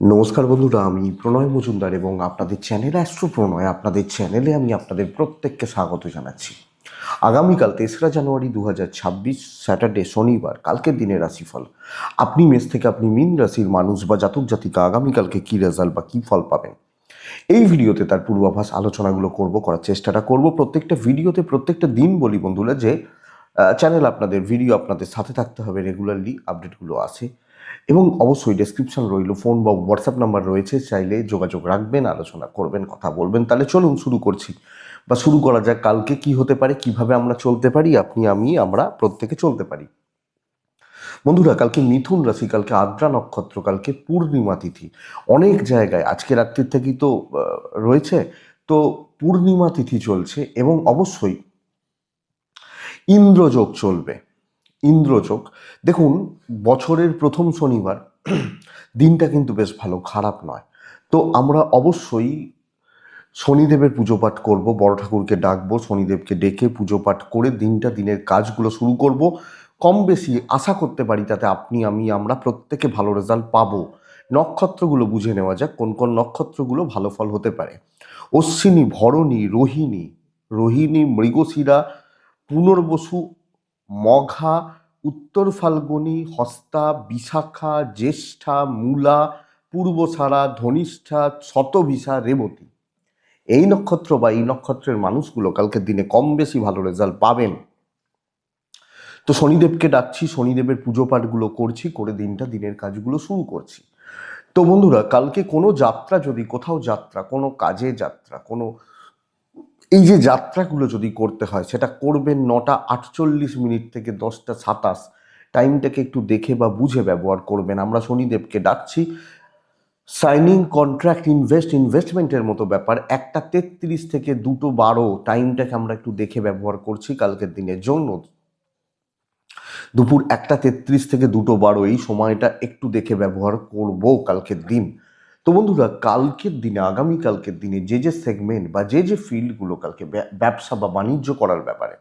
নমস্কার বন্ধুরা, আমি প্রণয় মজুমদার এবং আপনাদের চ্যানেল অ্যাস্ট্রো প্রণয় আপনাদের চ্যানেলে আমি আপনাদের প্রত্যেককে স্বাগত জানাচ্ছি। আগামীকাল 3রা জানুয়ারি 2026 স্যাটারডে শনিবার কালকের দিনের রাশিফল। আপনি মেষ থেকে আপনি মীন রাশির মানুষ বা জাতক জাতিকা আগামীকালকে কী রেজাল্ট বা কী ফল পাবেন এই ভিডিওতে তার পূর্বাভাস আলোচনাগুলো করার চেষ্টাটা করব। প্রত্যেকটা ভিডিওতে প্রত্যেকটা দিন বলি বন্ধুরা যে চ্যানেল আপনাদের ভিডিও আপনাদের সাথে থাকতে হবে, রেগুলারলি আপডেটগুলো আসে এবং অবশ্যই ডেসক্রিপশন রইল, ফোন বা হোয়াটসঅ্যাপ নাম্বার রয়েছে, চাইলে যোগাযোগ রাখবেন, আলোচনা করবেন, কথা বলবেন। তাহলে চলুন শুরু করছি বা শুরু করা যাক। কালকে কি হতে পারে, কিভাবে আমরা চলতে পারি, আপনি আমি আমরা প্রত্যেকে চলতে পারি। বন্ধুরা, কালকে মিথুন রাশি, কালকে আদ্রা নক্ষত্র, কালকে পূর্ণিমা তিথি। অনেক জায়গায় আজকে রাত্রির থেকেই তো রয়েছে, তো পূর্ণিমা তিথি চলছে এবং অবশ্যই ইন্দ্রযোগ চলবে। ইন্দ্রযোগ, দেখুন, বছরের প্রথম শনিবার দিনটা কিন্তু বেশ ভালো, খারাপ নয়। তো আমরা অবশ্যই শনিদেবের পুজো পাঠ করব, বড় ঠাকুরকে ডাকবো, শনিদেবকে ডেকে পুজো পাঠ করে দিনের কাজগুলো শুরু করব। কম বেশি আশা করতে পারি তাতে আপনি আমি আমরা প্রত্যেকে ভালো রেজাল্ট পাবো। নক্ষত্রগুলো বুঝে নেওয়া যাক কোন কোন নক্ষত্রগুলো ভালো ফল হতে পারে। অশ্বিনী, ভরণী, রোহিণী, মৃগশিরা, পুনর্বসু, মঘা, উত্তর ফাল্গুনী, হস্তা, বিশাখা, জ্যেষ্ঠা, মূলা, পূর্বসারা, ধনিষ্ঠা, শতভিষা, রেবতী। এই নক্ষত্র বা এই নক্ষত্রের মানুষগুলো কালকের দিনে কম বেশি ভালো রেজাল্ট পাবেন। তো শনিদেবকে ডাকছি, শনিদেবের পুজো পাঠগুলো করছি, করে দিনের কাজগুলো শুরু করছি। তো বন্ধুরা, কালকে কোনো যাত্রা, যদি কোথাও যাত্রা, কোনো কাজে যাত্রা, কোনো এই যে যাত্রাগুলো যদি করতে হয়, সেটা করবেন 9টা 48 থেকে 10টা 27। টাইমটাকে একটু দেখে বা বুঝে ব্যবহার করবেন। আমরা শনিদেবকে ডাকছি। সাইনিং কন্ট্রাক্ট, ইনভেস্টমেন্টের মতো ব্যাপার 1টা 33 থেকে 2টো 12, টাইমটাকে আমরা একটু দেখে ব্যবহার করছি কালকের দিনের জন্য। দুপুর 1টা 33 থেকে 2টো 12 এই সময়টা একটু দেখে ব্যবহার করব কালকের দিন। তো বন্ধুরা, কালকের দিনে, আগামীকালকের দিনে যে সেগমেন্ট বা যে ফিল্ডগুলো কালকে ব্যবসা বা বাণিজ্য করার ব্যাপারে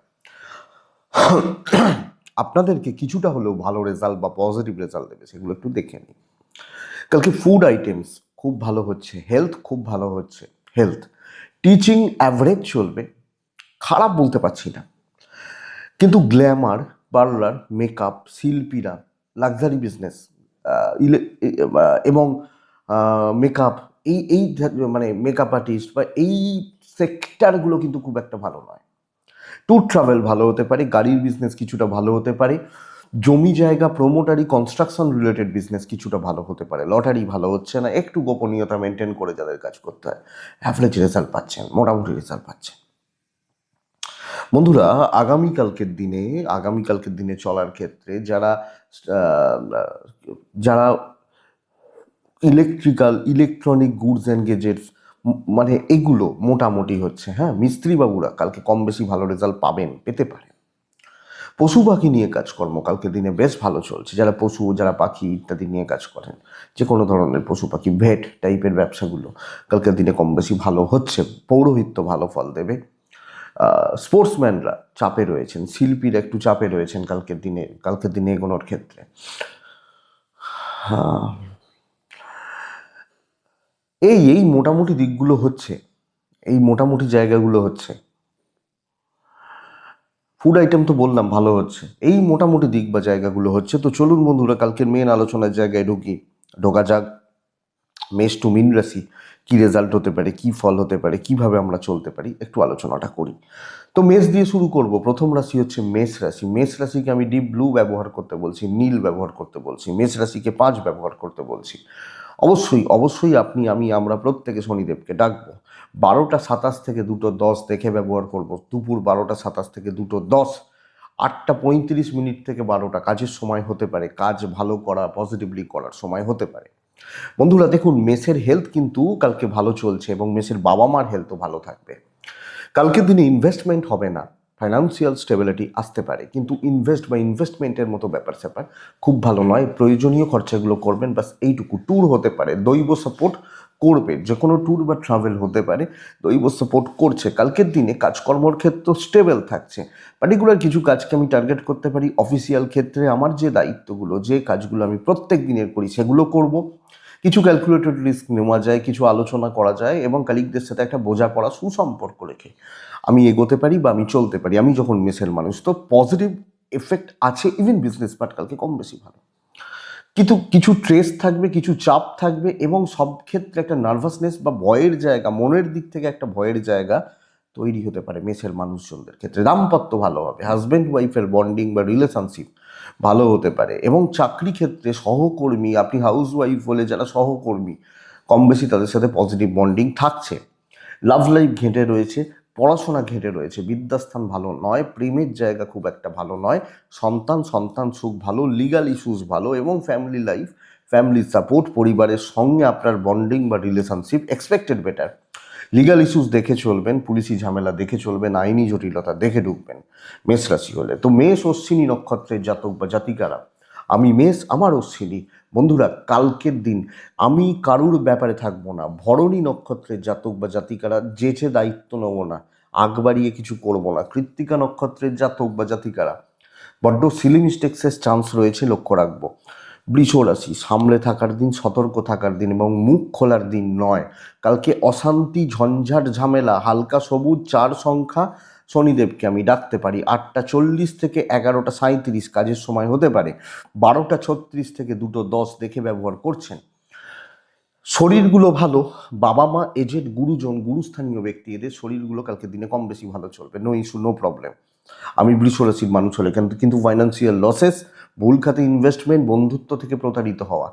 আপনাদেরকে কিছুটা হলেও ভালো রেজাল্ট বা পজিটিভ রেজাল্ট দেবে, সেগুলো একটু দেখে নিই। কালকে ফুড আইটেমস খুব ভালো হচ্ছে, হেলথ খুব ভালো হচ্ছে। হেলথ, টিচিং অ্যাভারেজ চলবে, খারাপ বলতে পারছি না, কিন্তু গ্ল্যামার, পার্লার, মেকআপ, শিল্পীরা, লাক্সারি বিজনেস এবং মেকআপ, মানে মেকআপ আর্টিস্ট বা এই সেক্টরগুলো কিন্তু খুব একটা ভালো নয়। ট্যুর ট্রাভেল ভালো হতে পারে, গাড়ির বিজনেস কিছুটা ভালো হতে পারে, জমি জায়গা, প্রমোটারি, কনস্ট্রাকশন রিলেটেড বিজনেস কিছুটা ভালো হতে পারে। লটারি ভালো হচ্ছে না, একটু গোপনীয়তা মেনটেন করে যাদের কাজ করতে হয় অ্যাভারেজ রেজাল্ট পাচ্ছেন, মোটামুটি রেজাল্ট পাচ্ছেন। বন্ধুরা, আগামীকালকের দিনে চলার ক্ষেত্রে যারা যারা ইলেকট্রনিক গুডস অ্যান্ড গেজেটস, মানে এগুলো মোটামুটি হচ্ছে, হ্যাঁ, মিস্ত্রি বাবুরা কালকে কম বেশি ভালো রেজাল্ট পেতে পারে। পশু পাখি নিয়ে কাজকর্ম কালকের দিনে বেশ ভালো চলছে। যারা পাখি ইত্যাদি নিয়ে কাজ করেন, যে কোনো ধরনের পশু পাখি, ভেট টাইপের ব্যবসাগুলো কালকের দিনে কম বেশি ভালো হচ্ছে। পৌরোহিত্য ভালো ফল দেবে। স্পোর্টসম্যানরা চাপে রয়েছেন, শিল্পীরা একটু চাপে রয়েছেন কালকের দিনে এগোনোর ক্ষেত্রে। হ্যাঁ, এই মোটামুটি দিকগুলো হচ্ছে, এই মোটামুটি জায়গাগুলো হচ্ছে। ফুড আইটেম তো বললাম ভালো হচ্ছে, এই মোটামুটি দিক বা জায়গাগুলো হচ্ছে। তো চলুন বন্ধুরা, কালকের মেন আলোচনার জায়গায় ঢোকা যাক। মেষ টু মীন রাশি, কী রেজাল্ট হতে পারে, কী ফল হতে পারে, কিভাবে আমরা চলতে পারি, একটু আলোচনাটা করি। তো মেষ দিয়ে শুরু করব। প্রথম রাশি হচ্ছে মেষ রাশি। মেষ রাশিকে আমি ডিপ ব্লু ব্যবহার করতে বলছি, নীল ব্যবহার করতে বলছি, মেষ রাশিকে 5 ব্যবহার করতে বলছি। অবশ্যই আপনি আমি আমরা প্রত্যেকে শনিদেবকে ডাকবো। 12টা 27 থেকে 2টো 10 দেখে ব্যবহার করব। দুপুর 12টা 27 থেকে 2টো 10, 8টা 35 থেকে 12টা কাজের সময় হতে পারে, কাজ ভালো করা, পজিটিভলি করার সময় হতে পারে। বন্ধুরা দেখুন, মেষের হেলথ কিন্তু কালকে ভালো চলছে এবং মেষের বাবা মার হেলথও ভালো থাকবে। কালকের দিনে ইনভেস্টমেন্ট হবে না, ফাইন্যান্সিয়াল স্টেবিলিটি আসতে পারে, কিন্তু ইনভেস্টমেন্টের মতো ব্যাপার স্যাপার খুব ভালো নয়। প্রয়োজনীয় খরচাগুলো করবেন, বাস এইটুকু। ট্যুর হতে পারে, দৈব সাপোর্ট করবে, যে কোনো ট্যুর বা ট্রাভেল হতে পারে, দৈব সাপোর্ট করছে। কালকের দিনে কাজকর্মর ক্ষেত্র স্টেবল থাকছে। পার্টিকুলার কিছু কাজকে আমি টার্গেট করতে পারি। অফিসিয়াল ক্ষেত্রে আমার যে দায়িত্বগুলো, যে কাজগুলো আমি প্রত্যেক দিনের করি, সেগুলো করব। কিছু ক্যালকুলেটেড রিস্ক নেওয়া যায়, কিছু আলোচনা করা যায় এবং কালিগদের সাথে একটা বোঝাপড়া সুসম্পর্ক রেখে আমি এগোতে পারি বা আমি চলতে পারি। আমি যখন মেসের মানুষ, তো পজিটিভ এফেক্ট আছে ইভেন বিজনেস পার্ট কালকে কম বেশি ভালো। কিন্তু কিছু ট্রেস থাকবে, কিছু চাপ থাকবে এবং সব ক্ষেত্রে একটা নার্ভাসনেস বা ভয়ের জায়গা, মনের দিক থেকে একটা ভয়ের জায়গা তৈরি হতে পারে মেসের মানুষজনদের ক্ষেত্রে। দাম্পত্য ভালো হবে, হাজব্যান্ড ওয়াইফের বন্ডিং বা রিলেশনশিপ ভালো হতে পারে এবং চাকরি ক্ষেত্রে সহকর্মী, আপনি হাউস ওয়াইফ বলে যারা সহকর্মী কম বেশি তাদের সাথে পজিটিভ বন্ডিং থাকছে। লাভ লাইফ ঘেঁটে রয়েছে, পড়াশোনা ঘেঁটে রয়েছে, বিদ্যাস্থান ভালো নয়, প্রেমের জায়গা খুব একটা ভালো নয়, সন্তান সুখ ভালো, লিগাল ইস্যুস ভালো এবং ফ্যামিলি লাইফ, ফ্যামিলি সাপোর্ট, পরিবারের সঙ্গে আপনার বন্ডিং বা relationship expected better. Legal issues দেখে চলবেন, পুলিশি ঝামেলা দেখে চলবেন, আইনি জটিলতা দেখে ঢুকবেন মেষ রাশি হলে। তো মেষ অশ্বিনী নক্ষত্রের জাতক বা জাতিকারা, আমি মেষ, আমার অশ্বিনী, বন্ধুরা কালকের দিন আমি কারুর ব্যাপারে থাকবো না। ভরণী নক্ষত্রের জাতক বা জাতিকারা যেচে দায়িত্ব নেব না, আগ বাড়িয়ে কিছু করব না। কৃত্তিকা নক্ষত্রের জাতক বা জাতিকারা বড্ড সিলি মিস্টেক্সের চান্স রয়েছে, লক্ষ্য রাখবো। বৃষ রাশি, সামলে থাকার দিন, সতর্ক থাকার দিন এবং মুখ খোলার দিন নয়। কালকে অশান্তি, ঝঞ্ঝাট, ঝামেলা, হালকা সবুজ 4 সংখ্যা শনিদেবকে আমি ডাকতে পারি। 8:40 থেকে 11:37 কাজের সময় হতে পারে। 12:36 থেকে 2:10 দেখে ব্যবহার করছেন। শরীরগুলো ভালো, বাবা মা, এজেড, গুরুজন, গুরুস্থানীয় ব্যক্তি, এদের শরীরগুলো কালকে দিনে কম বেশি ভালো চলবে, নো ইস্যু, নো প্রবলেম। আমি বৃষ রাশির মানুষ হলে কিন্তু ফাইন্যান্সিয়াল লসেস, ভুল খাতে ইনভেস্টমেন্ট, বন্ধুত্ব থেকে প্রতারিত হওয়া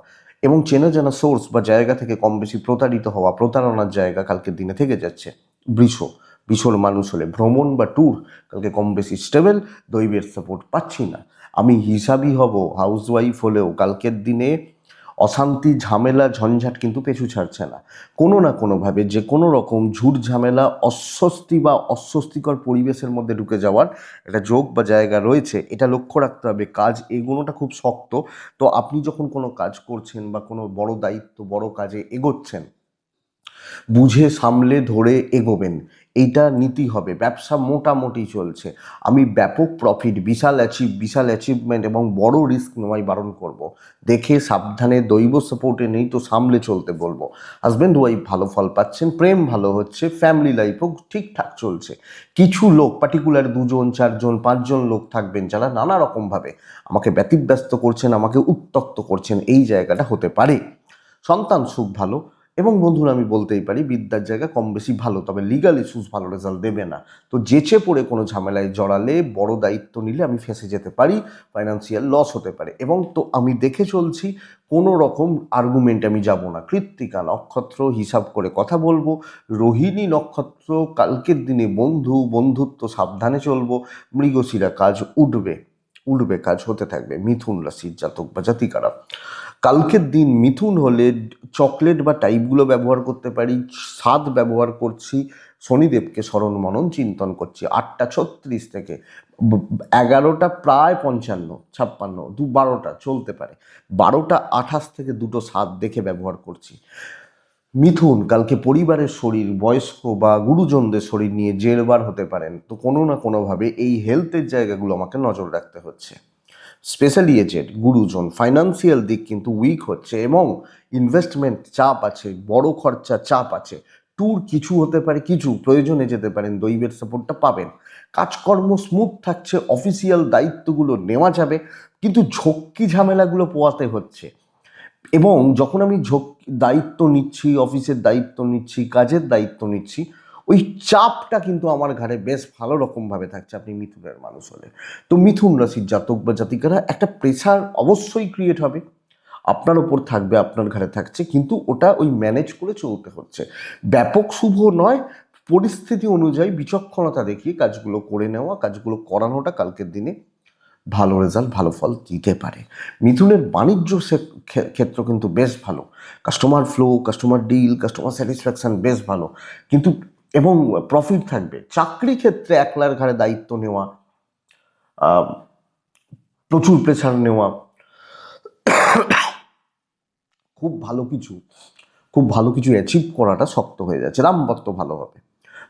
এবং চেনা জানা সোর্স বা জায়গা থেকে কম বেশি প্রতারিত হওয়া, প্রতারণার জায়গা কালকের দিনে থেকে যাচ্ছে। বৃষর মানুষ হলে ভ্রমণ বা ট্যুর কালকে কম বেশি স্টেবল, দৈবের সাপোর্ট পাচ্ছি না। আমি হিসাবই হব হাউস ওয়াইফ হলেও কালকের দিনে অশান্তি, ঝামেলা, ঝঞ্ঝাট কিন্তু পিছু ছাড়ছে না। কোনো না কোনোভাবে যে কোনো রকম ঝুট ঝামেলা, অস্বস্তি বা অস্বস্তিকর পরিবেশের মধ্যে ঢুকে যাওয়ার একটা যোগ বা জায়গা রয়েছে, এটা লক্ষ্য রাখতে হবে। কাজ এগোনোটা খুব শক্ত, তো আপনি যখন কোনো কাজ করছেন বা কোনো বড় দায়িত্ব, বড় কাজে এগোচ্ছেন, বুঝে সামলে ধরে এগোবেন, এইটা নীতি হবে। ব্যবসা মোটামুটি চলছে, আমি ব্যাপক প্রফিট, বিশাল অ্যাচিভমেন্ট এবং বড় রিস্ক নেওয়াই বারণ করব। দেখে সাবধানে, দৈব সাপোর্টে নেই তো সামলে চলতে বলবো। হাজব্যান্ড ওয়াইফ ভালো ফল পাচ্ছেন, প্রেম ভালো হচ্ছে, ফ্যামিলি লাইফও ঠিকঠাক চলছে। কিছু লোক, পার্টিকুলার 2জন 4জন 5জন লোক থাকবেন যারা নানা রকমভাবে আমাকে ব্যতিব্যস্ত করছেন, আমাকে উত্তক্ত করছেন, এই জায়গাটা হতে পারে। সন্তান সুখ ভালো এবং বন্ধুরা আমি বলতেই পারি বিদ্যার জায়গা কম বেশি ভালো, তবে লিগাল ইস্যুস ভালো রেজাল্ট দেবে না। তো যেচে পড়ে কোনো ঝামেলায় জড়ালে, বড় দায়িত্ব নিলে আমি ফেঁসে যেতে পারি, ফাইন্যান্সিয়াল লস হতে পারে এবং তো আমি দেখে চলছি কোনো রকম আর্গুমেন্ট আমি যাব না। কৃত্তিকা নক্ষত্র হিসাব করে কথা বলবো, রোহিণী নক্ষত্র কালকের দিনে বন্ধুত্ব সাবধানে চলবো, মৃগশিরা কাজ উঠবে কাজ হতে থাকবে। মিথুন রাশির জাতক বা জাতিকারা কালকের দিন মিথুন হলে চকলেট বা টাইপগুলো ব্যবহার করতে পারি, স্বাদ ব্যবহার করছি, শনিদেবকে স্মরণ মনন চিন্তন করছি। 8:36 থেকে 11টা প্রায় 55 56 12টা চলতে পারে, 12:28 থেকে 2:07 দেখে ব্যবহার করছি। মিথুন কালকে পরিবারের শরীর, বয়স্ক বা গুরুজনদের শরীর নিয়ে জেরবার হতে পারেন, তো কোনো না কোনোভাবে এই হেলথের জায়গাগুলো আমাকে নজর রাখতে হচ্ছে। স্পেশালি এজেড, গুরুজন, ফাইন্যান্সিয়াল দিক কিন্তু উইক হচ্ছে এবং ইনভেস্টমেন্ট চাপ আছে, বড় খরচা চাপ আছে। ট্যুর কিছু হতে পারে, কিছু প্রয়োজনে যেতে পারেন, দৈবের সাপোর্টটা পাবেন। কাজকর্ম স্মুথ থাকছে, অফিসিয়াল দায়িত্বগুলো নেওয়া যাবে, কিন্তু ঝক্কি ঝামেলাগুলো পোয়াতে হচ্ছে। এবং যখন আমি দায়িত্ব নিচ্ছি, অফিসের দায়িত্ব নিচ্ছি, কাজের দায়িত্ব নিচ্ছি, ওই চাপটা কিন্তু আমার ঘাড়ে বেশ ভালো রকমভাবে থাকছে আপনি মিথুনের মানুষ হলে। তো মিথুন রাশির জাতক বা জাতিকারা একটা প্রেশার অবশ্যই ক্রিয়েট হবে, আপনার ওপর থাকবে, আপনার ঘাড়ে থাকছে, কিন্তু ওটা ওই ম্যানেজ করে চলতে হচ্ছে। ব্যাপক শুভ নয়, পরিস্থিতি অনুযায়ী বিচক্ষণতা দেখিয়ে কাজগুলো করে নেওয়া, কাজগুলো করানোটা কালকের দিনে ভালো রেজাল্ট, ভালো ফল দিতে পারে। মিথুনের বাণিজ্য ক্ষেত্র কিন্তু বেশ ভালো, customer flow, customer deal, customer satisfaction বেশ ভালো, কিন্তু এবং প্রফিট থাকবে। চাকরি ক্ষেত্রে একলার ঘাড়ে দায়িত্ব নেওয়া, প্রচুর প্রেশার নেওয়া, খুব ভালো কিছু অ্যাচিভ করাটা শক্ত হয়ে যাচ্ছে। দাম্পত্য ভালো হবে,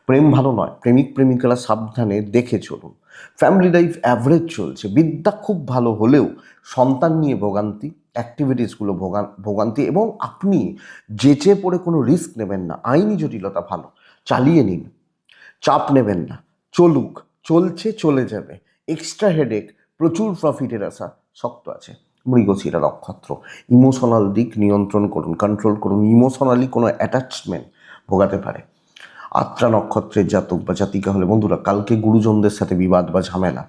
প্রেম ভালো নয়, প্রেমিকারা সাবধানে দেখে চলুন। ফ্যামিলি লাইফ অ্যাভারেজ চলছে, বিদ্যা খুব ভালো হলেও সন্তান নিয়ে ভোগান্তি, অ্যাক্টিভিটিসগুলো ভোগান্তি, এবং আপনি যেচে পড়ে কোনো রিস্ক নেবেন না। আইনি জটিলতা ভালো, চালিয়ে নিন, চাপ নেবেন না, চলুক, চলছে চলে যাবে। এক্সট্রা হেডেক, প্রচুর প্রফিটের আশা শক্ত আছে। মৃগশিরা নক্ষত্র, ইমোশনাল দিক নিয়ন্ত্রণ করুন, কন্ট্রোল করুন। ইমোশনালি কোনো অ্যাটাচমেন্ট ভোগাতে পারে। আত্রা নক্ষত্রের জাতক বা জাতিকা হলে বন্ধুরা কালকে গুরুজনদের সাথে বিবাদ বা ঝামেলা।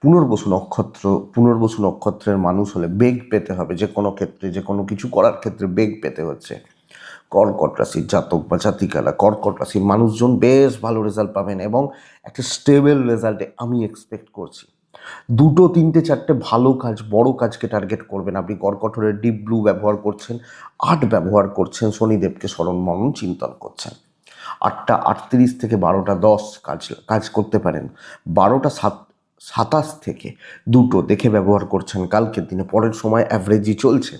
পুনর্বসু নক্ষত্রের মানুষ হলে বেগ পেতে হবে, যে কোনো ক্ষেত্রে, যে কোনো কিছু করার ক্ষেত্রে বেগ পেতে হচ্ছে। কর্কট রাশির জাতক বা জাতিকারা, কর্কট রাশির মানুষজন বেশ ভালো রেজাল্ট পাবেন এবং একটা স্টেবল রেজাল্টে আমি এক্সপেক্ট করছি। 2, 3, 4 ভালো কাজ, বড় কাজকে টার্গেট করবেন। আপনি কর্কটের ডিপ ব্লু ব্যবহার করছেন, 8 ব্যবহার করছেন, শনিদেবকে স্মরণ মনন চিন্তন করছেন। 8:38 থেকে 12:10 কাজ করতে পারেন। 12:27 থেকে 2 দেখে ব্যবহার করছেন কালকের দিনে। পরের সময় অ্যাভারেজই চলছে।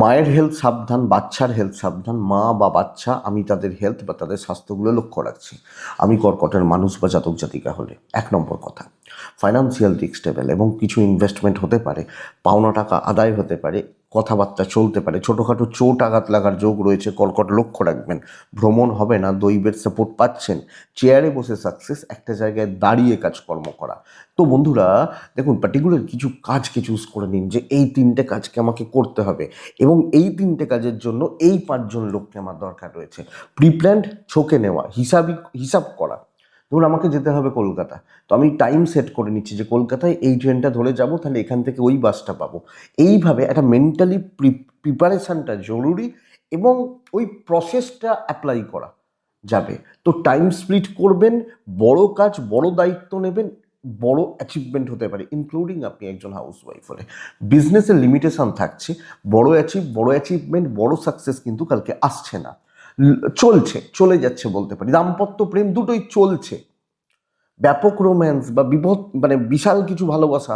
মায়ের হেলথ সাবধান, বাচ্চার হেলথ সাবধান। মা বা বাচ্চা, আমি তাদের হেলথ বা তাদের স্বাস্থ্যগুলো লক্ষ্য রাখছি আমি কর্কটের মানুষ বা জাতক জাতিকা হলে। 1 নম্বর কথা, ফাইন্যান্সিয়াল দিক স্টেবল এবং কিছু ইনভেস্টমেন্ট হতে পারে, পাওনা টাকা আদায় হতে পারে, কথাবার্তা চলতে পারে। ছোটোখাটো চোট আঘাত লাগার যোগ রয়েছে, কর্কট লক্ষ্য রাখবেন। ভ্রমণ হবে না, দৈবের সাপোর্ট পাচ্ছেন। চেয়ারে বসে সাকসেস, একটা জায়গায় দাঁড়িয়ে কাজকর্ম করা। তো বন্ধুরা দেখুন, পার্টিকুলার কিছু কাজকে চুজ করে নিন যে এই 3টে কাজকে আমাকে করতে হবে, এবং এই 3টে কাজের জন্য এই 5 জন লোককে আমার দরকার রয়েছে। প্রিপ্ল্যান্ড, ছকে নেওয়া, হিসাব করা। ধরুন আমাকে যেতে হবে কলকাতা, তো আমি টাইম সেট করে নিচ্ছি যে কলকাতায় এই ট্রেনটা ধরে যাব, তাহলে এখান থেকে ওই বাসটা পাবো। এইভাবে একটা মেন্টালি প্রিপারেশানটা জরুরি, এবং ওই প্রসেসটা অ্যাপ্লাই করা যাবে। তো টাইম স্প্লিট করবেন, বড় কাজ, বড় দায়িত্ব নেবেন, বড় অ্যাচিভমেন্ট হতে পারে, ইনক্লুডিং আপনি একজন হাউসওয়াইফ হলে। বিজনেসের লিমিটেশন থাকছে, বড় অ্যাচিভমেন্ট, বড় সাকসেস কিন্তু কালকে আসছে না। চলে যাচ্ছে বলতে পারি। দাম্পত্য প্রেম দুটোই চলছে, ব্যাপক রোম্যান্স বা বিশাল কিছু ভালোবাসা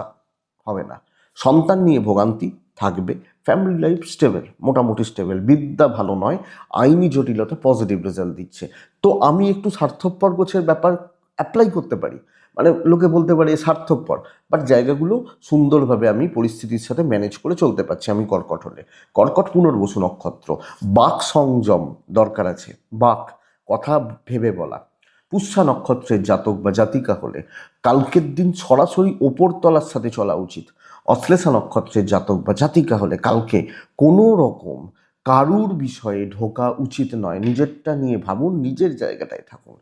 হবে না। সন্তান নিয়ে ভোগান্তি থাকবে। ফ্যামিলি লাইফ স্টেবল, মোটামুটি স্টেবল। বিদ্যা ভালো নয়, আইনি জটিলতা পজিটিভ রেজাল্ট দিচ্ছে। তো আমি একটু স্বার্থপর গোছের ব্যাপার অ্যাপ্লাই করতে পারি, লোকে বলতে পারে স্বার্থপর, বাট জায়গাগুলো সুন্দরভাবে আমি পরিস্থিতির সাথে ম্যানেজ করে চলতে পারছি আমি কর্কট হলে। কর্কট পুনর্বসু নক্ষত্র, বাক সংযম দরকার আছে। কথা ভেবে বলা। পুষ্যা নক্ষত্রের জাতক বা জাতিকা হলে কালকের দিন সরাসরি ওপরতলার সাথে চলা উচিত। অশ্লেষা নক্ষত্রের জাতক বা জাতিকা হলে কালকে কোনো রকম কারুর বিষয়ে ঢোকা উচিত নয়। নিজেরটা নিয়ে ভাবুন, নিজের জায়গাটায় থাকুন।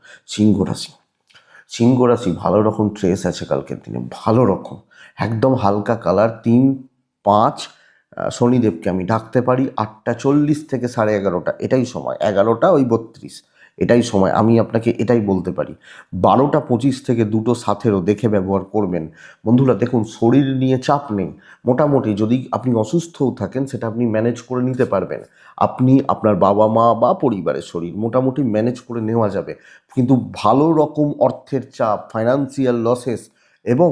সিংহ রাশি ভালো রকম ট্রেস আছে কালকের দিনে, ভালো রকম, একদম হালকা কালার 3, 5। শনিদেবকে আমি ডাকতে পারি 8:40 থেকে 11:30, এটাই সময়। 11টা ওই 32, এটাই সময়। আমি আপনাকে এটাই বলতে পারি। 12:25 থেকে 2:17 দেখে ব্যবহার করবেন। বন্ধুরা দেখুন, শরীর নিয়ে চাপ নেই, মোটামুটি। যদি আপনি অসুস্থও থাকেন সেটা আপনি ম্যানেজ করে নিতে পারবেন। আপনি, আপনার বাবা মা বা পরিবারের শরীর মোটামুটি ম্যানেজ করে নেওয়া যাবে। কিন্তু ভালো রকম অর্থের চাপ, ফাইন্যান্সিয়াল লসেস এবং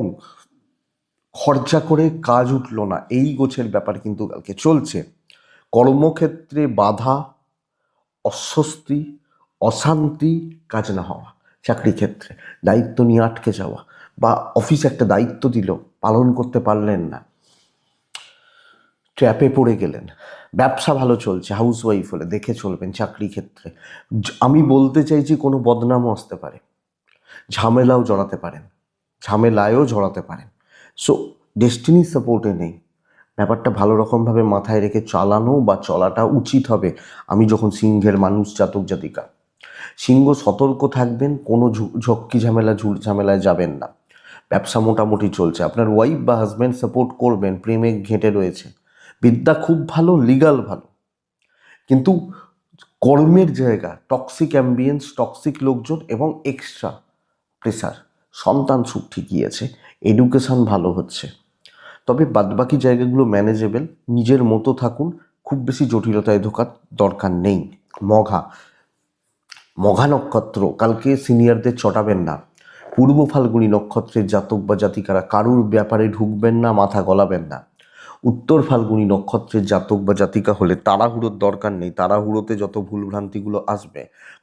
খরচা করে কাজ উঠল না, এই গোছের ব্যাপার কিন্তু কালকে চলছে। কর্মক্ষেত্রে বাধা, অস্বস্তি, অশান্তি, কাজ না হওয়া। চাকরি ক্ষেত্রে দায়িত্ব নিয়ে আটকে যাওয়া, বা অফিস একটা দায়িত্ব দিল, পালন করতে পারলেন না, ট্র্যাপে পড়ে গেলেন। ব্যবসা ভালো চলছে, হাউসওয়াইফ হলে দেখে চলবেন। চাকরি ক্ষেত্রে আমি বলতে চাইছি কোনো বদনামও আসতে পারে, ঝামেলায়ও জড়াতে পারেন। সো ডেস্টিনির সাপোর্টে নেই, ব্যাপারটা ভালো রকমভাবে মাথায় রেখে চালানো বা চলাটা উচিত হবে। আমি যখন সিংহের মানুষ, জাতক জাতিকা, সিংহ সতর্ক থাকবেন, কোনো ঝামেলায় যাবেন না। ব্যবসা মোটামুটি চলছে, আপনার ওয়াইফ বা হাজব্যান্ড সাপোর্ট করবেন, প্রেমে ঘেঁটে রয়েছে। বিদ্যা খুব ভালো, লিগাল ভালো, কিন্তু কর্মের জায়গা টক্সিক অ্যাম্বিয়েন্স, টক্সিক লোকজন এবং এক্সট্রা প্রেসার। সন্তান সুখ ঠিকই আছে, এডুকেশন ভালো হচ্ছে, তবে বাদবাকি জায়গাগুলো ম্যানেজেবল। নিজের মতো থাকুন, খুব বেশি জটিলতায় ঢোকার দরকার নেই। মঘা নক্ষত্র, কালকে সিনিয়রদের চটাবেন না। পূর্ব ফাল্গুনী নক্ষত্রের জাতক বা জাতিকারা কারুর ব্যাপারে ঢুকবেন না, মাথা গলাবেন না। উত্তর ফাল্গুনী নক্ষত্রের জাতক বা জাতিকা হলে তাড়াহুড়োর দরকার নেই। তাড়াহুড়োতে যত ভুলভ্রান্তিগুলো আসবে,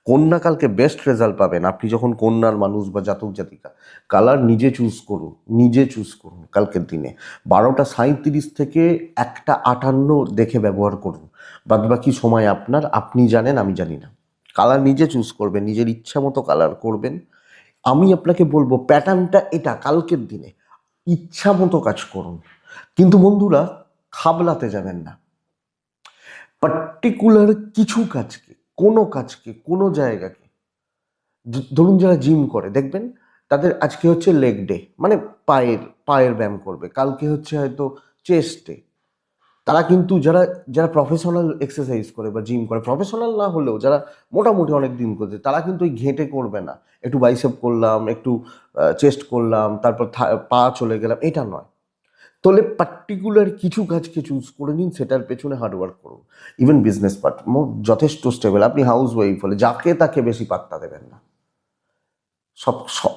কন্যা কালকে বেস্ট রেজাল্ট পাবেন। আপনি যখন কন্যার মানুষ বা জাতক জাতিকা, কালার নিজে চুজ করুন, নিজে চুজ করুন। কালকের দিনে 12:37 থেকে 1:58 দেখে ব্যবহার করুন। বাদবাকি সময় আপনার, আপনি জানেন, আমি জানি না। কালার নিজে চুজ করবেন, নিজের ইচ্ছা মতো কালার করবেন। আমি আপনাকে বলবো প্যাটার্নটা এটা, কালকের দিনে ইচ্ছা মতো কাজ করুন, কিন্তু বন্ধুরা খাবলাতে যাবেন না। পার্টিকুলার কিছু কাজকে, কোনো কাজকে, কোনো জায়গাকে, ধরুন যারা জিম করে দেখবেন তাদের আজকে হচ্ছে লেগ ডে, মানে পায়ের পায়ের ব্যায়াম করবে, কালকে হচ্ছে হয়তো চেস্ট ডে। তারা কিন্তু যারা যারা প্রফেশনাল এক্সারসাইজ করে বা জিম করে, প্রফেশনাল না হলেও যারা মোটামুটি অনেক দিন করছে, তারা কিন্তু ওই ঘেঁটে করবে না, একটু বাইসেপ করলাম, একটু চেস্ট করলাম, তারপর পা চলে গেলাম, এটা নয়। তাহলে পার্টিকুলার কিছু কাজকে চুজ করে নিন, সেটার পেছনে হার্ডওয়ার্ক করুন। ইভেন বিজনেস পার্টনার যথেষ্ট স্টেবল, আপনি হাউস ওয়াইফ হলে যাকে তাকে বেশি পাত্তা দেবেন না, সব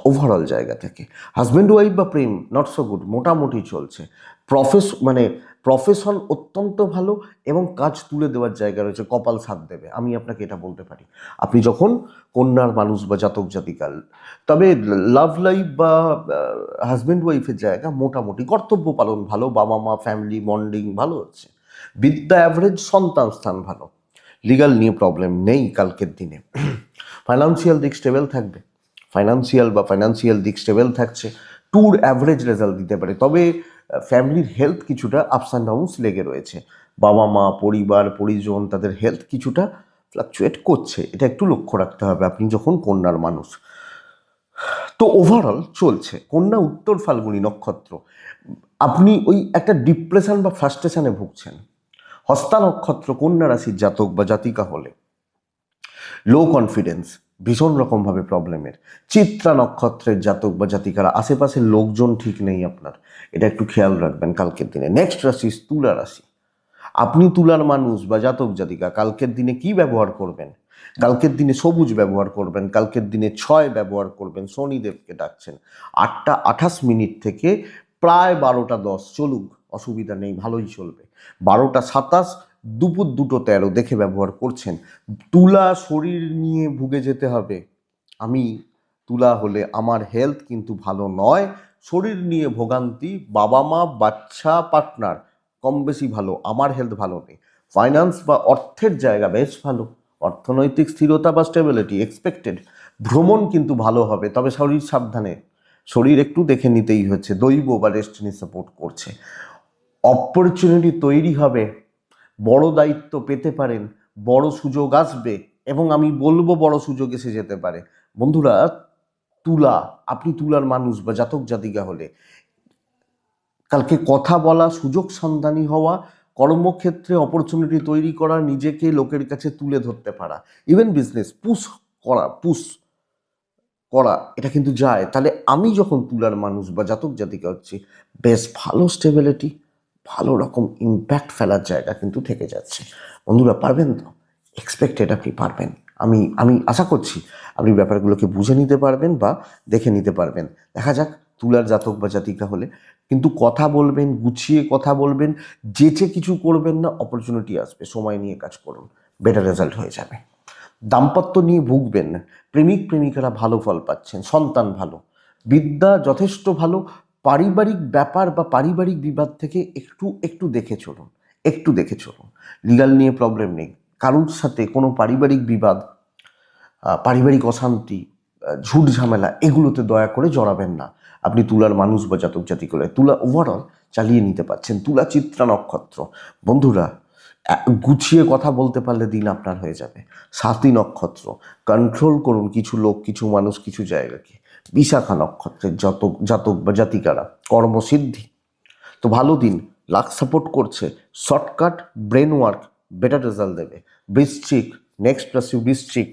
ওভারঅল জায়গা থেকে। হাজব্যান্ড ওয়াইফ বা প্রেম নট সো গুড, মোটামুটি চলছে। মানে প্রফেশন অত্যন্ত ভালো, এবং কাজ তুলে দেওয়ার জায়গা রয়েছে, কপাল সাথ দেবে, আমি আপনাকে এটা বলতে পারি আপনি যখন কন্যার মানুষ বা জাতক জাতিকাল। তবে লাভ লাইফ বা হাজব্যান্ড ওয়াইফের জায়গা মোটামুটি, কর্তব্য পালন ভালো, বাবা মা ফ্যামিলি বন্ডিং ভালো হচ্ছে, বিদ্যা অ্যাভারেজ, সন্তান স্থান ভালো, লিগাল নিয়ে প্রবলেম নেই কালকের দিনে। ফাইন্যান্সিয়াল দিক স্টেবল থাকবে, ফাইন্যান্সিয়াল দিক স্টেবল থাকছে, ট্যুর অ্যাভারেজ রেজাল্ট দিতে পারে। তবে ফ্যামিলির হেলথ কিছুটা আপস অ্যান্ড ডাউনস লেগে রয়েছে, বাবা মা পরিবার পরিজন তাদের হেলথ কিছুটা ফ্লাকচুয়েট করছে, এটা একটু লক্ষ্য রাখতে হবে আপনি যখন কন্যার মানুষ। তো ওভারঅল চলছে, কন্যা উত্তর ফাল্গুনী নক্ষত্র, আপনি ওই একটা ডিপ্রেশন বা ফ্রাস্ট্রেশনে ভুগছেন। হস্তা নক্ষত্র কন্যা রাশির জাতক বা জাতিকা হলে লো কনফিডেন্স, ভীষণ রকমভাবে প্রবলেমের। চিত্রা নক্ষত্রের জাতক বা জাতিকারা, আশেপাশের লোকজন ঠিক নেই আপনার, এটা একটু খেয়াল রাখবেন কালকের দিনে। নেক্সট রাশি তুলা রাশি, আপনি তুলার মানুষ বা জাতক জাতিকা, কালকের দিনে কি ব্যবহার করবেন? কালকের দিনে সবুজ ব্যবহার করবেন, কালকের দিনে 6 ব্যবহার করবেন, শনিদেবকে ডাকছেন। 8:28 থেকে প্রায় 12:10 চলুক, অসুবিধা নেই, ভালোই চলবে। 12:27 দুপুর 2:13 দেখে ব্যবহার করছেন। তুলা শরীর নিয়ে ভুগে যেতে হবে। আমি তুলা হলে আমার হেলথ কিন্তু ভালো নয়, শরীর নিয়ে ভোগান্তি, বাবা মা বাচ্চা পার্টনার কম বেশি ভালো, আমার হেলথ ভালো নেই। ফাইন্যান্স বা অর্থের জায়গা বেশ ভালো, অর্থনৈতিক স্থিরতা বা স্টেবিলিটি এক্সপেক্টেড। ভ্রমণ কিন্তু ভালো হবে, তবে শরীর সাবধানে, শরীর একটু দেখে নিতেই হচ্ছে, দৈব বা ডেস্টিনি সাপোর্ট করছে। অপরচুনিটি তৈরি হবে, বড় দায়িত্ব পেতে পারেন, বড় সুযোগ আসবে, এবং আমি বলবো বড় সুযোগ এসে যেতে পারে। বন্ধুরা তুলা, আপনি তুলার মানুষ বা জাতক জাতিকা হলে কালকে কথা বলা, সুযোগ সন্ধানী হওয়া, কর্মক্ষেত্রে অপরচুনিটি তৈরি করা, নিজেকে লোকের কাছে তুলে ধরতে পারা, ইভেন বিজনেস পুশ করা, এটা কিন্তু যায়। তাহলে আমি যখন তুলার মানুষ বা জাতক জাতিকা হচ্ছি, বেশ ভালো স্টেবিলিটি, ভালো রকম ইম্প্যাক্ট ফেলার জায়গা কিন্তু থেকে যাচ্ছে। বন্ধুরা পারবেন তো? এক্সপেক্টেড আপনি পারবেন, আমি আমি আশা করছি আপনি ব্যাপারগুলোকে বুঝে নিতে পারবেন বা দেখে নিতে পারবেন। দেখা যাক তুলার জাতক বা জাতিকা হলে, কিন্তু কথা বলবেন, গুছিয়ে কথা বলবেন, যেচে কিছু করবেন না, অপরচুনিটি আসবে, সময় নিয়ে কাজ করুন, বেটার রেজাল্ট হয়ে যাবে। দাম্পত্য নিয়ে ভুগবেন না, প্রেমিক প্রেমিকারা ভালো ফল পাচ্ছেন, সন্তান ভালো, বিদ্যা যথেষ্ট ভালো। পারিবারিক ব্যাপার বা পারিবারিক বিবাদ থেকে একটু একটু দেখে চলুন, একটু দেখে চলুন। লিগাল নিয়ে প্রবলেম নেই, কারুর সাথে কোনো পারিবারিক বিবাদ, পারিবারিক অশান্তি, ঝুট ঝামেলা, এগুলোতে দয়া করে জড়াবেন না। আপনি তুলার মানুষ বা জাতক জাতিক হলে তুলা ওভারঅল চালিয়ে নিতে পারছেন। তুলা চিত্রা নক্ষত্র, বন্ধুরা গুছিয়ে কথা বলতে পারলে দিন আপনার হয়ে যাবে। স্বাতী নক্ষত্র, কন্ট্রোল করুন কিছু লোক, কিছু মানুষ, কিছু জায়গাকে। বিশাখা নক্ষত্রের জাতক জাতক বা জাতিকারা, কর্মসিদ্ধি, তো ভালো দিন, লাক সাপোর্ট করছে, shortcut brain work better result দেবে। বৃশ্চিক, নেক্সট রাশি বৃশ্চিক,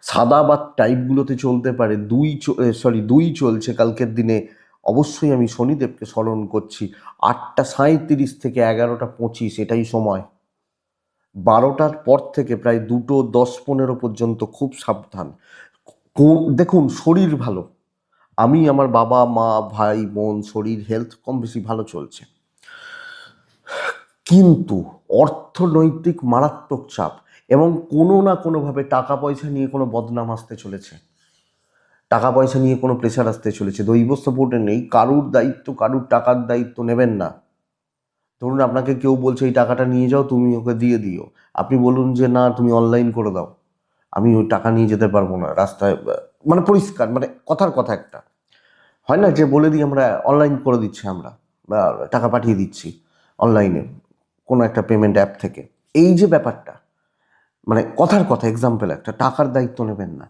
সাদা বা টাইপগুলোতে চলতে পারে, দুই চলছে কালকের দিনে। অবশ্যই আমি শনিদেবকে স্মরণ করছি। 8:37 থেকে 11:25 এটাই সময়। 12টার পর থেকে প্রায় 2:10-15 পর্যন্ত খুব সাবধান। দেখুন শরীর ভালো, আমি আমার বাবা মা ভাই বোন শরীর হেলথ কম বেশি ভালো চলছে। কিন্তু অর্থনৈতিক মারাত্মক চাপ এবং কোনো না কোনোভাবে টাকা পয়সা নিয়ে কোনো বদনাম আসতে চলেছে, টাকা পয়সা নিয়ে কোনো প্রেশার আসতে চলেছে। দৈব সাপোর্টে নেই, কারুর দায়িত্ব, কারুর টাকার দায়িত্ব নেবেন না। ধরুন আপনাকে কেউ বলছে এই টাকাটা নিয়ে যাও, তুমি ওকে দিয়ে দিও, আপনি বলুন যে না তুমি অনলাইন করে দাও, আমি ওই টাকা নিয়ে যেতে পারবো না রাস্তায়, মানে পরিষ্কার, মানে কথার কথা একটা হয় না যে বলে দিই আমরা অনলাইন করে দিচ্ছি, আমরা বা টাকা পাঠিয়ে দিচ্ছি অনলাইনে কোনো একটা পেমেন্ট অ্যাপ থেকে, এই যে ব্যাপারটা, মানে কথার কথা এক্সাম্পল একটা, টাকার দায়িত্ব নেবেন না।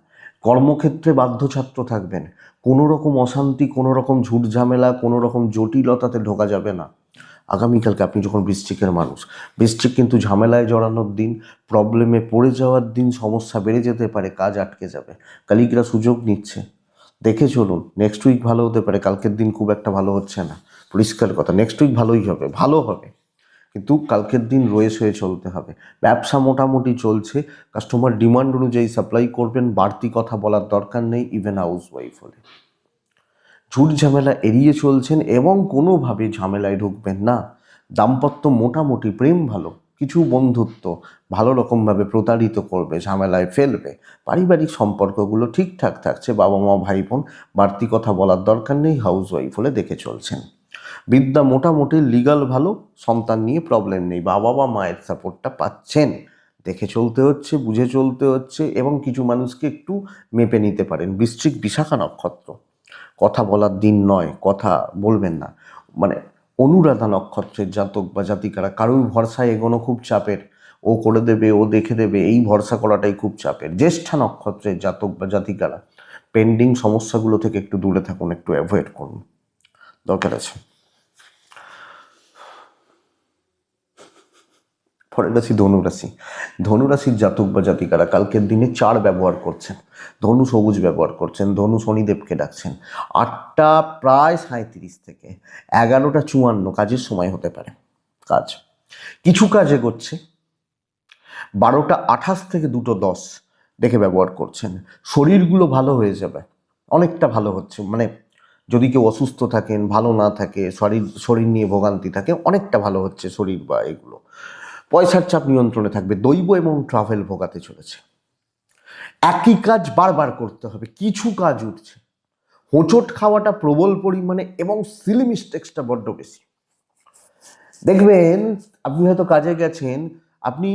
কর্মক্ষেত্রে বাধ্যছাত্র থাকবেন, কোনো রকম অশান্তি, কোনো রকম ঝুট ঝামেলা, কোনো রকম জটিলতাতে ঢোকা যাবে না। আগামীকালকে আপনি যখন বৃশ্চিকের মানুষ, বৃশ্চিক কিন্তু ঝামেলায় জড়ানোর দিন, প্রবলেমে পড়ে যাওয়ার দিন, সমস্যা বেড়ে যেতে পারে, কাজ আটকে যাবে। কালিকরা সুযোগ নিচ্ছে, দেখে চলুন। নেক্সট উইক ভালো হতে পারে, কালকের দিন খুব একটা ভালো হচ্ছে না, পরিষ্কার কথা। নেক্সট উইক ভালোই হবে, ভালো হবে, কিন্তু কালকের দিন রয়েস হয়ে চলতে হবে। ব্যবসা মোটামুটি চলছে, কাস্টমার ডিমান্ড অনুযায়ী সাপ্লাই করবেন, বাড়তি কথা বলার দরকার নেই, ইভেন হাউস ওয়াইফ হলে। ঝুট ঝামেলা এড়িয়ে চলছেন এবং কোনোভাবে ঝামেলায় ঢুকবেন না। দাম্পত্য মোটামুটি, প্রেম ভালো, কিছু বন্ধুত্ব ভালো রকমভাবে প্রতারিত করবে, ঝামেলায় ফেলবে। পারিবারিক সম্পর্কগুলো ঠিকঠাক থাকছে, বাবা মা ভাই বোন, বাড়তি কথা বলার দরকার নেই, হাউস ওয়াইফ হলে দেখে চলছেন। বিদ্যা মোটামুটি, লিগাল ভালো, সন্তান নিয়ে প্রবলেম নেই, বাবা বা মায়ের সাপোর্টটা পাচ্ছেন, দেখে চলতে হচ্ছে, বুঝে চলতে হচ্ছে, এবং কিছু মানুষকে একটু মেপে নিতে পারেন। বৃশ্চিক বিশাখা নক্ষত্র, কথা বলার দিন নয়, কথা বলবেন না। মানে অনুরাধা নক্ষত্রের জাতক বা জাতিকারা, কারুর ভরসায় এগোনো খুব চাপের, ও করে দেবে, ও দেখে দেবে, এই ভরসা করাটাই খুব চাপের। জ্যেষ্ঠা নক্ষত্রের জাতক বা জাতিকারা, পেন্ডিং সমস্যাগুলো থেকে একটু দূরে থাকুন, একটু অ্যাভয়েড করুন, দরকার আছে। পরের রাশি ধনুরাশি। ধনুরাশির জাতক বা জাতিকারা কালকের দিনে 4 ব্যবহার করছেন, ধনু সবুজ ব্যবহার করছেন, ধনু শনিদেবকে ডাকছেন। 8টা প্রায় 37 থেকে 11টা 54 কাজের সময় হতে পারে। কাজ, কিছু কাজ এগোচ্ছে। 12টা 28 থেকে 2টো 10 দেখে ব্যবহার করছেন। শরীরগুলো ভালো হয়ে যাবে, অনেকটা ভালো হচ্ছে, মানে যদি কেউ অসুস্থ থাকেন, ভালো না থাকে, শরীর নিয়ে ভোগান্তি থাকে, অনেকটা ভালো হচ্ছে শরীর বা এগুলো। পয়সার চাপ নিয়ন্ত্রণে থাকবে, দৈব এবং ট্রাভেল ভোগাতে চলেছে। একই কাজ বারবার করতে হবে, কিছু কাজ উঠছে, হোঁচট খাওয়াটা প্রবল পরিমাণে এবং সিলি মিস্টেক্সটা বড্ড বেশি। দেখবেন আপনি হয়তো কাজে গেছেন, আপনি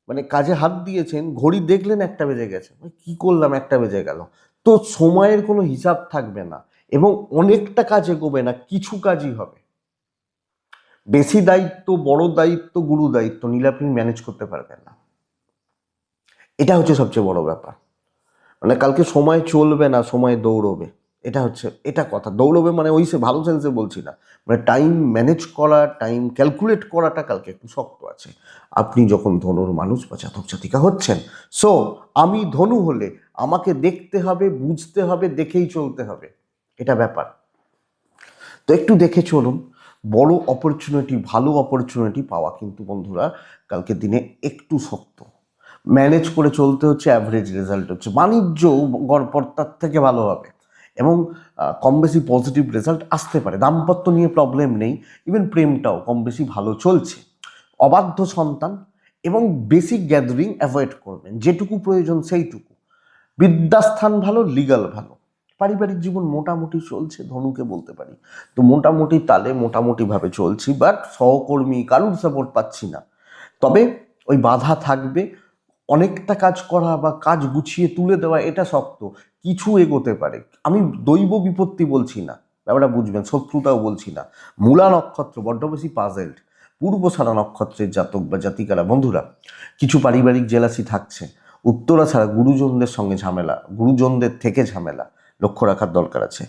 মানে কাজে হাত দিয়েছেন, ঘড়ি দেখলেন 1টা বেজে গেছে, কি করলাম 1টা বেজে গেল, তো সময়ের কোনো হিসাব থাকবে না এবং অনেকটা কাজ এগোবে না, কিছু কাজই হবে। বেশি দায়িত্ব, বড় দায়িত্ব, গুরু দায়িত্ব নিলে আপনি ম্যানেজ করতে পারবেন না, এটা হচ্ছে সবচেয়ে বড় ব্যাপার। মানে কালকে সময় চলবে না, সময় দৌড়বে, এটা হচ্ছে, এটা কথা। দৌড়বে মানে ওই সে ভালো সেন্সে বলছি না, মানে টাইম ম্যানেজ করা, টাইম ক্যালকুলেট করাটা কালকে একটু শক্ত আছে আপনি যখন ধনুর মানুষ বা জাতক জাতিকা হচ্ছেন। সো আমি ধনু হলে আমাকে দেখতে হবে, বুঝতে হবে, দেখেই চলতে হবে, এটা ব্যাপার। তো একটু দেখে চলুন। বড় অপরচুনিটি, ভালো অপরচুনিটি পাওয়া কিন্তু বন্ধুরা কালকের দিনে একটু শক্ত, ম্যানেজ করে চলতে হচ্ছে, অ্যাভারেজ রেজাল্ট হচ্ছে। বাণিজ্য গড়পড়তার থেকে ভালো হবে এবং কম বেশি পজিটিভ রেজাল্ট আসতে পারে। দাম্পত্য নিয়ে প্রবলেম নেই, ইভেন প্রেমটাও কম বেশি ভালো চলছে। অবাধ্য সন্তান এবং বেসিক গ্যাদারিং অ্যাভয়েড করবেন, যেটুকু প্রয়োজন সেইটুকু। বিদ্যাস্থান ভালো, লিগাল ভালো। পারিবারিক জীবন মোটামুটি চলছে, ধনুকে বলতে পারি। তো মোটামুটি তালে মোটামুটিভাবে চলছি, বাট সহকর্মী কারুর সাপোর্ট পাচ্ছি না। তবে ওই বাধা থাকবে, অনেকটা কাজ করা বা কাজ গুছিয়ে তুলে দেওয়া এটা শক্ত, কিছু এগোতে পারে। আমি দৈব বিপত্তি বলছি না, ব্যাপারটা বুঝবেন, শত্রুতাও বলছি না। মূলা নক্ষত্র বড্ড বেশি পাজেল্ড। পূর্বছাড়া নক্ষত্রের জাতক বা জাতিকারা বন্ধুরা, কিছু পারিবারিক জেলাসি থাকছে। উত্তরা ছাড়া গুরুজনদের সঙ্গে ঝামেলা, গুরুজনদের থেকে ঝামেলা লক্ষ্য রাখার দরকার আছে।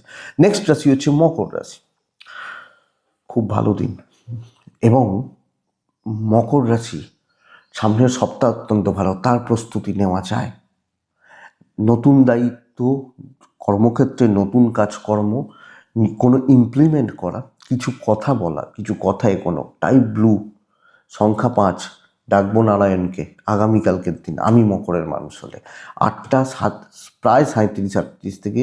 নেক্সট রাশি হচ্ছে মকর রাশি। খুব ভালো দিন, এবং মকর রাশি সামনের সপ্তাহ অত্যন্ত ভালো, তার প্রস্তুতি নেওয়া যায়। নতুন দায়িত্ব, কর্মক্ষেত্রে নতুন কাজকর্ম, কোনো ইমপ্লিমেন্ট করা, কিছু কথা বলা, কিছু কথা এগোনো। টাইপ ব্লু, সংখ্যা 5, ডাকবো নারায়ণকে আগামীকালকের দিন আমি মকরের মানুষ হলে 8টা 7 প্রায় 37-38 থেকে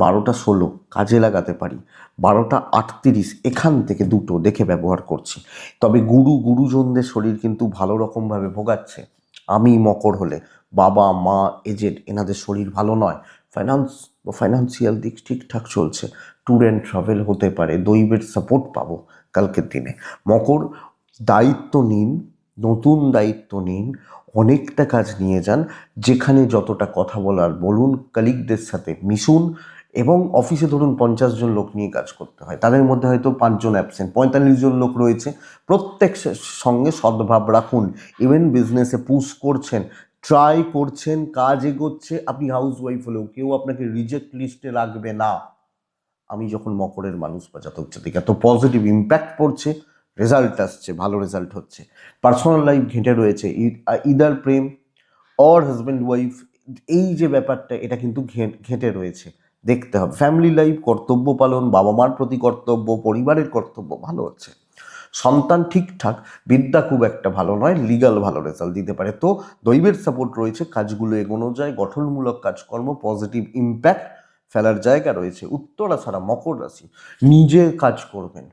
12টা 16 কাজে লাগাতে পারি। 12টা 38 এখান থেকে দুটো দেখে ব্যবহার করছি। তবে গুরুজনদের শরীর কিন্তু ভালো রকমভাবে ভোগাচ্ছে। আমি মকর হলে বাবা মা এজেড এনাদের শরীর ভালো নয়। ফাইন্যান্সিয়াল দিক ঠিকঠাক চলছে। ট্যুর অ্যান্ড ট্রাভেল হতে পারে, দৈবের সাপোর্ট পাবো কালকের দিনে। মকর, দায়িত্ব নিন, নতুন দায়িত্ব নিন, অনেকটা কাজ নিয়ে যান, যেখানে যতটা কথা বলার বলুন, কলিগদের সাথে মিশুন। এবং অফিসে ধরুন 50 জন লোক নিয়ে কাজ করতে হয়, তাদের মধ্যে হয়তো 5 জন অ্যাবসেন্ট, 45 জন লোক রয়েছে। প্রত্যেক সঙ্গে সদ্ভাব রাখুন। ইভেন বিজনেসে পুশ করছেন, ট্রাই করছেন, কাজ এগোচ্ছে। আপনি হাউস ওয়াইফ হলেও কেউ আপনাকে রিজেক্ট লিস্টে রাখবে না। আমি যখন মকরের মানুষ বা জাতক জাতিকা, তো পজিটিভ ইম্প্যাক্ট পড়ছে, রেজাল্ট আসছে, ভালো রেজাল্ট হচ্ছে। পার্সোনাল লাইফ ঘেঁটে রয়েছে, either Prem or husband wife, এই যে ব্যাপারটা এটা কিন্তু ঘেঁটে রয়েছে, দেখতে হবে। ফ্যামিলি লাইফ, কর্তব্য পালন, বাবা মার প্রতি কর্তব্য, পরিবারের কর্তব্য ভালো হচ্ছে। সন্তান ঠিকঠাক, বিদ্যা খুব একটা ভালো নয়, লিগাল ভালো রেজাল্ট দিতে পারে। তো দৈবের সাপোর্ট রয়েছে, কাজগুলো এগোনো যায়, গঠনমূলক কাজকর্ম, পজিটিভ ইম্প্যাক্ট ফেলার জায়গা রয়েছে। উত্তরা ছাড়া মকর রাশি, নিজে কাজ করবেন।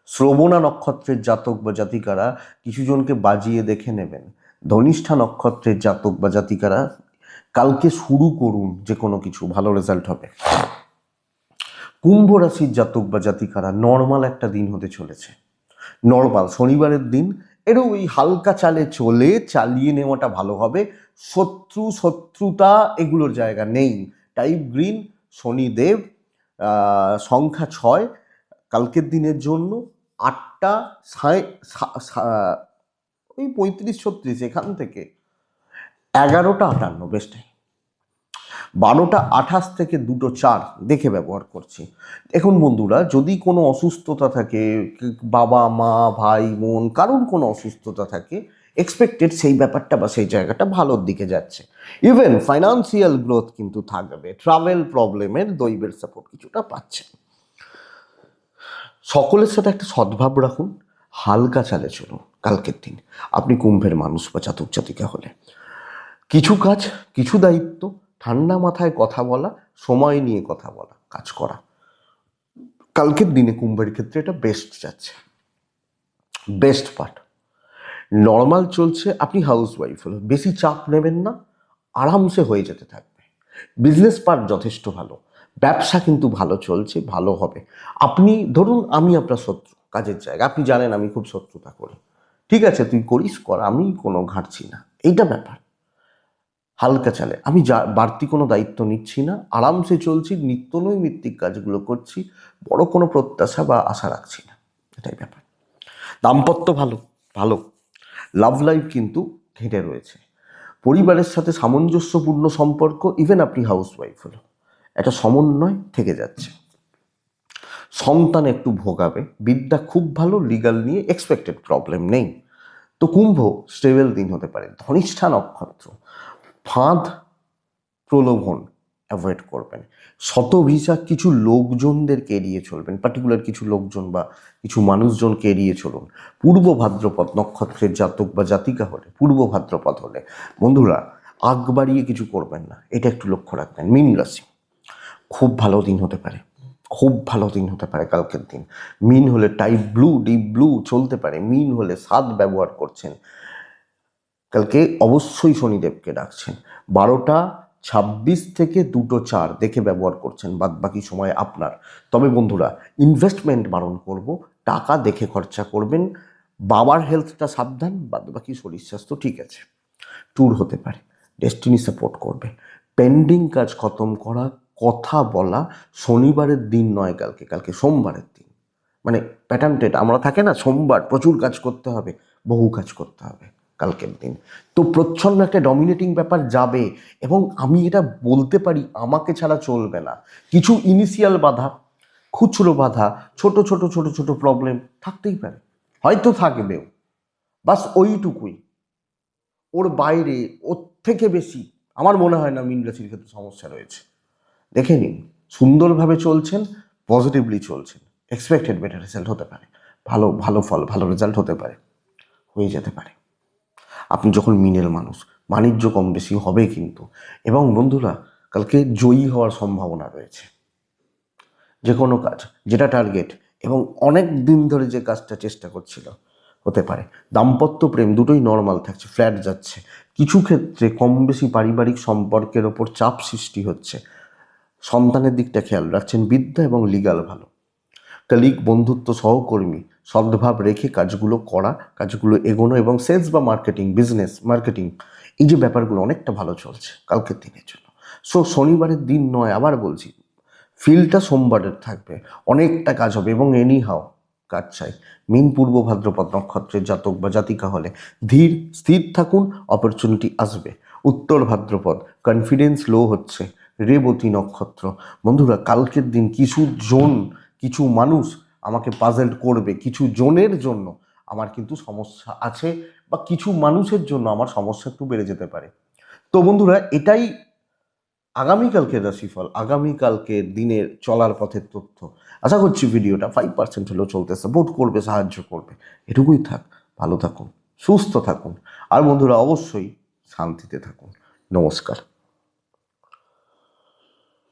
শ্রবণা নক্ষত্রের জাতক বা জাতিকারা কিছুজনকে বাজিয়ে দেখে নেবেন। ধনিষ্ঠা নক্ষত্রের জাতক বা জাতিকারা কালকে শুরু করুন, যে কোনো কিছু ভালো রেজাল্ট হবে। কুম্ভ রাশির জাতক বা জাতিকারা নর্মাল একটা দিন হতে চলেছে। নর্মাল শনিবারের দিন, এরও ওই হালকা চালে চলে চালিয়ে নেওয়াটা ভালো হবে। শত্রুতা এগুলোর জায়গা নেই। টাইপ গ্রিন, শনিদেব, সংখ্যা 6, কালকের দিনের জন্য 8টা ওই 35-36, এখান থেকে 11টা 58 বেস্ট। 12টা 28 থেকে 2টো 4 দেখে ব্যবহার করছি। এখন বন্ধুরা, যদি কোনো অসুস্থতা থাকে, বাবা মা ভাই বোন কারোর কোনো অসুস্থতা থাকে, এক্সপেক্টেড সেই ব্যাপারটা বা সেই জায়গাটা ভালোর দিকে যাচ্ছে। ইভেন ফাইন্যান্সিয়াল গ্রোথ কিন্তু থাকবে। ট্রাভেল প্রবলেমের দৈবের সাপোর্ট কিছুটা পাচ্ছেন। সকলের সাথে একটা সদ্ভাব রাখুন, হালকা চালে চলুন কালকের দিন আপনি কুম্ভের মানুষ বা জাতক জাতিকা হলে। কিছু কাজ, কিছু দায়িত্ব, ঠান্ডা মাথায় কথা বলা, সময় নিয়ে কথা বলা, কাজ করা, কালকের দিনে কুম্ভের ক্ষেত্রে এটা বেস্ট যাচ্ছে। বেস্ট পার্ট নর্মাল চলছে। আপনি হাউস ওয়াইফ হলে বেশি চাপ নেবেন না, আরামসে হয়ে যেতে থাকবে। বিজনেস পার্ট যথেষ্ট ভালো, ব্যবসা কিন্তু ভালো চলছে, ভালো হবে। আপনি ধরুন আমি আপনার শত্রু কাজের জায়গা, আপনি জানেন আমি খুব শত্রুতা করি, ঠিক আছে তুই করিস কর, আমি কোনো ঘাটছি না, এইটা ব্যাপার। হালকা চালে আমি বাড়তি কোনো দায়িত্ব নিচ্ছি না, আরামসে চলছি, নিত্য নৈমিত্তিক কাজগুলো করছি, বড় কোনো প্রত্যাশা বা আশা রাখছি না, এটাই ব্যাপার। দাম্পত্য ভালো ভালো, লাভ লাইফ কিন্তু ঘেঁটে রয়েছে। পরিবারের সাথে সামঞ্জস্যপূর্ণ সম্পর্ক, ইভেন আপনি হাউস ওয়াইফ হলো একটা সমন্বয় থেকে যাচ্ছে। সন্তান একটু ভোগাবে, বিদ্যা খুব ভালো, লিগাল নিয়ে এক্সপেক্টেড প্রবলেম নেই। তো কুম্ভ স্টেবল দিন হতে পারে। ধনিষ্ঠা নক্ষত্র, ফাঁদ প্রলোভন অ্যাভয়েড করবেন। শতভিসা কিছু লোকজনদেরকে এড়িয়ে চলবেন, পার্টিকুলার কিছু লোকজন বা কিছু মানুষজনকে এড়িয়ে চলুন। পূর্ব ভাদ্রপদ নক্ষত্রের জাতক বা জাতিকা হলে, পূর্ব ভাদ্রপদ হলে বন্ধুরা আগ বাড়িয়ে কিছু করবেন না, এটা একটু লক্ষ্য রাখবেন। মীন রাশি, খুব ভালো দিন হতে পারে, খুব ভালো দিন হতে পারে কালকের দিন। মিন হলে টাইপ ব্লু, ডিপ ব্লু চলতে পারে। মিন হলে 7 ব্যবহার করছেন, কালকে অবশ্যই শনিদেবকে ডাকছেন। 12টা 26 থেকে 2টো 4 দেখে ব্যবহার করছেন, বাদ বাকি সময় আপনার। তবে বন্ধুরা ইনভেস্টমেন্ট বারণ করব, টাকা দেখে খরচা করবেন। বাবার হেলথটা সাবধান, বাদ বাকি শরীর স্বাস্থ্য ঠিক আছে। ট্যুর হতে পারে, ডেস্টিনি সাপোর্ট করবে। পেন্ডিং কাজ খতম করা, কথা বলা। শনিবারের দিন নয় কালকে, কালকে সোমবারের দিন। মানে প্যাটার্নটেড আমরা থাকে না, সোমবার প্রচুর কাজ করতে হবে, বহু কাজ করতে হবে কালকের দিন। তো প্রচ্ছন্ন একটা ডমিনেটিং ব্যাপার যাবে। এবং আমি এটা বলতে পারি আমাকে ছাড়া চলবে না। কিছু ইনিশিয়াল বাধা, খুচরো বাধা, ছোট ছোট ছোট ছোট প্রবলেম থাকতেই পারে, হয়তো থাকবেও, বাস ওইটুকুই। ওর বাইরে ওর থেকে বেশি আমার মনে হয় না মীন রাশির ক্ষেত্রে সমস্যা রয়েছে। দেখে নিন, সুন্দরভাবে চলছেন, পজিটিভলি চলছেন, এক্সপেক্টেড বেটার রেজাল্ট হতে পারে, ভালো ভালো ফল, ভালো রেজাল্ট হতে পারে, হয়ে যেতে পারে। আপনি যখন মিনের মানুষ, বাণিজ্য কম বেশি হবে কিন্তু। এবং বন্ধুরা, কালকে জয়ী হওয়ার সম্ভাবনা রয়েছে। যে কোনো কাজ, যেটা টার্গেট এবং অনেক দিন ধরে যে কাজটা চেষ্টা করছিল, হতে পারে। দাম্পত্য প্রেম দুটোই নর্মাল থাকছে, ফ্ল্যাট যাচ্ছে। কিছু ক্ষেত্রে কম বেশি পারিবারিক সম্পর্কের ওপর চাপ সৃষ্টি হচ্ছে। সন্তানের দিকটা খেয়াল রাখছেন, বিদ্যা এবং লিগাল ভালো। কলিগ, বন্ধুত্ব, সহকর্মী, সদ্ভাব রেখে কাজগুলো করা, কাজগুলো এগোনো এবং সেলস বা মার্কেটিং, বিজনেস মার্কেটিং, এই যে ব্যাপারগুলো অনেকটা ভালো চলছে কালকের দিনের জন্য। সো শনিবারের দিন নয়, আবার বলছি, ফিলটা সোমবারের থাকবে, অনেকটা কাজ হবে এবং এনি হাও কাজ চাই। মীন পূর্ব ভাদ্রপদ নক্ষত্রের জাতক বা জাতিকা হলে ধীর স্থির থাকুন, অপরচুনিটি আসবে। উত্তর ভাদ্রপদ, কনফিডেন্স লো হচ্ছে, রেবতী নক্ষত্র। বন্ধুরা, কালকের দিন কিছু মানুষ আমাকে পাজেল করবে, কিছু জনের জন্য আমার কিন্তু সমস্যা আছে, বা কিছু মানুষের জন্য আমার সমস্যা একটু বেড়ে যেতে পারে। তো বন্ধুরা, এটাই আগামীকালকের রাশিফল, আগামীকালকের দিনের চলার পথের তথ্য। আশা করছি ভিডিওটা 5% হলেও চলতে সাপোর্ট করবে, সাহায্য করবে। এটুকুই থাক। ভালো থাকুন, সুস্থ থাকুন, আর বন্ধুরা অবশ্যই শান্তিতে থাকুন। নমস্কার।